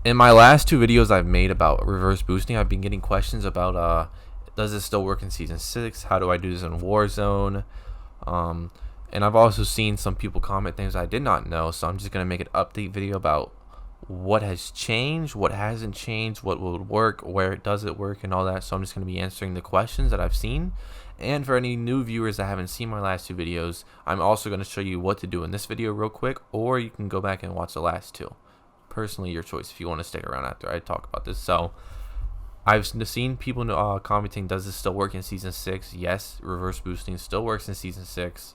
In my last two videos I've made about reverse boosting, I've been getting questions about does this still work in season 6? How do I do this in Warzone? Um, and I've also seen some people comment things I did not know, so I'm just gonna make an update video about what has changed, what hasn't changed, what would work, where does it work, and all that. So I'm just gonna be answering the questions that I've seen. And for any new viewers that haven't seen my last two videos, I'm also gonna show you what to do in this video real quick, or you can go back and watch the last two. Personally, your choice if you want to stick around after I talk about this. So I've seen people commenting, does this still work in season 6? Yes, reverse boosting still works in season 6,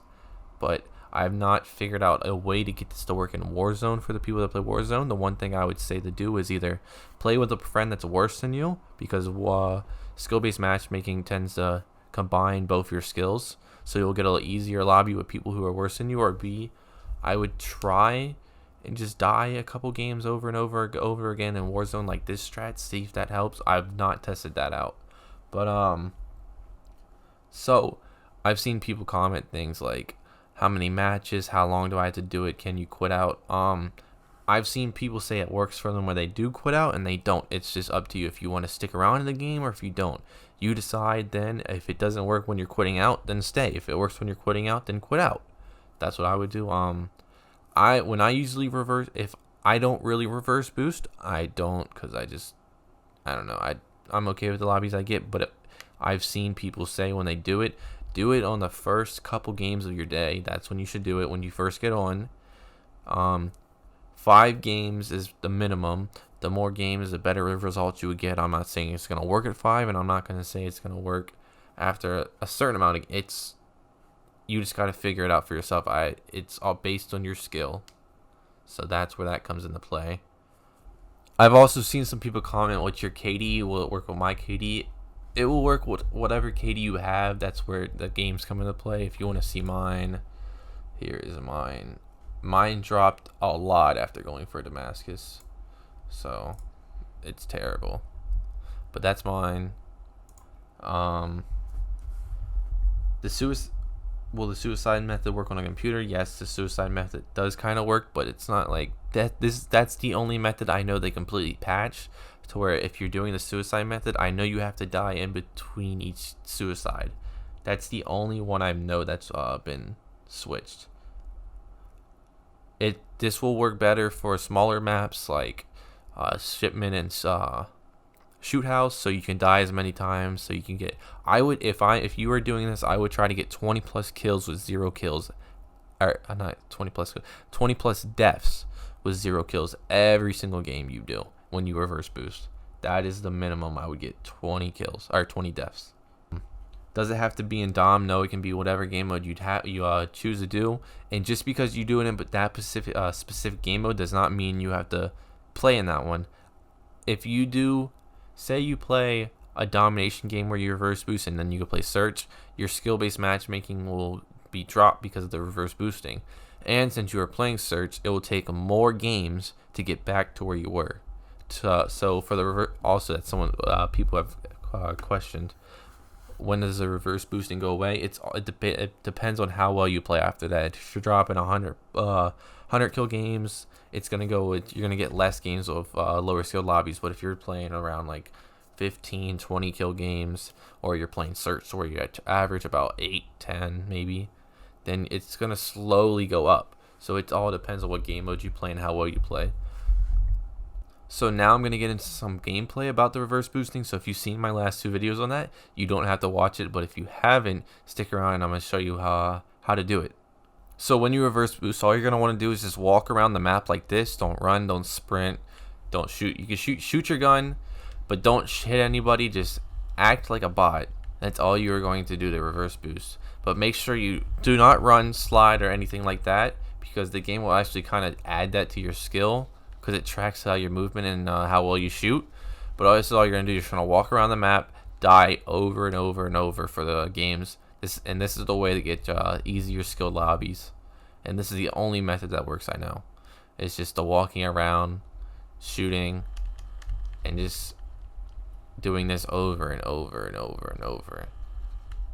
but I've not figured out a way to get this to work in Warzone. For the people that play Warzone, the one thing I would say to do is either play with a friend that's worse than you, because skill-based matchmaking tends to combine both your skills, so you'll get a easier lobby with people who are worse than you. Or B, I would try and just die a couple games over and over again in Warzone like this strat, see if that helps. I've not tested that out, but so I've seen people comment things like, how many matches, how long do I have to do it, can you quit out? I've seen people say it works for them where they do quit out and they don't. It's just up to you if you want to stick around in the game or if you don't. You decide then. If it doesn't work when you're quitting out, then stay. If it works when you're quitting out, then quit out. That's what I would do. When I usually reverse, if I don't really reverse boost, I don't, because I don't know, I'm okay with the lobbies I get. But I've seen people say when they do it on the first couple games of your day. That's when you should do it, when you first get on. 5 games is the minimum. The more games, the better results you would get. I'm not saying it's gonna work at 5, and I'm not gonna say it's gonna work after a certain amount of you just got to figure it out for yourself. It's all based on your skill. So that's where that comes into play. I've also seen some people comment, what's your KD? Will it work with my KD? It will work with whatever KD you have. That's where the games come into play. If you want to see mine, here is mine. Mine dropped a lot after going for Damascus. So it's terrible. But that's mine. Will the suicide method work on a computer? Yes, the suicide method does kind of work, but it's not like that. That's the only method I know they completely patched to where if you're doing the suicide method, I know you have to die in between each suicide. That's the only one I know that's been switched. This will work better for smaller maps like Shipment and Shoot House, so you can die as many times, so you can get, if you were doing this, I would try to get 20 plus kills with 0 kills, or not 20 plus 20 plus deaths with 0 kills every single game you do when you reverse boost. That is the minimum. I would get 20 kills or 20 deaths. Does it have to be in Dom? No, it can be whatever game mode you choose to do. And just because you do it in that specific game mode does not mean you have to play in that one. If you do, say you play a domination game where you reverse boost and then you can play search, your skill-based matchmaking will be dropped because of the reverse boosting. And since you are playing search, it will take more games to get back to where you were. So for the also, that's someone people have questioned, when does the reverse boosting go away? It depends on how well you play after that. If you're dropping 100 kill games, it's gonna you're gonna get less games of lower skilled lobbies. But if you're playing around like 15, 20 kill games, or you're playing search where you average about 8, 10 maybe, then it's gonna slowly go up. So it all depends on what game mode you play and how well you play. So now I'm going to get into some gameplay about the reverse boosting. So if you've seen my last 2 videos on that, you don't have to watch it. But if you haven't, stick around and I'm going to show you how to do it. So when you reverse boost, all you're going to want to do is just walk around the map like this. Don't run, don't sprint, don't shoot. You can shoot your gun, but don't hit anybody. Just act like a bot. That's all you're going to do to reverse boost. But make sure you do not run, slide, or anything like that, because the game will actually kind of add that to your skill, because it tracks your movement and how well you shoot. But this is all you're going to do. You're just going to walk around the map, die over and over and over for the games. This is the way to get easier skilled lobbies. And this is the only method that works, I know. It's just the walking around, shooting, and just doing this over and over and over and over.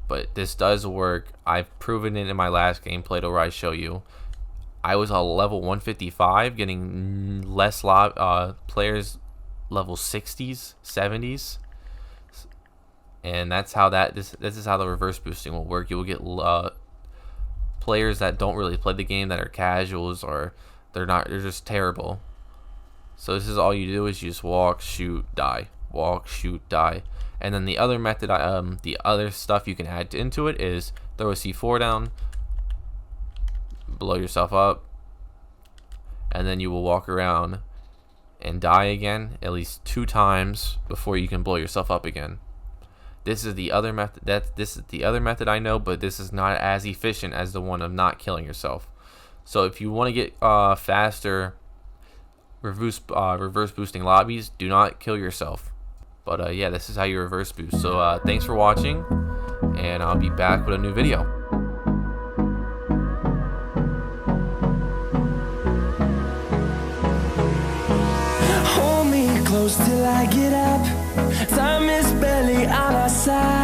But this does work. I've proven it in my last gameplay where I show you. I was a level 155, getting less players level 60s, 70s, and that's how this is how the reverse boosting will work. You will get players that don't really play the game, that are casuals, or they're just terrible. So this is all you do, is you just walk, shoot, die, walk, shoot, die. And then the other method, the other stuff you can add into it is throw a C4 down, blow yourself up, and then you will walk around and die again at least 2 times before you can blow yourself up again. This is the other method. This is the other method I know, but this is not as efficient as the one of not killing yourself. So if you want to get faster reverse boosting lobbies, do not kill yourself. But yeah, this is how you reverse boost. So thanks for watching, and I'll be back with a new video. Hold me close till I get up. Time is barely on our side.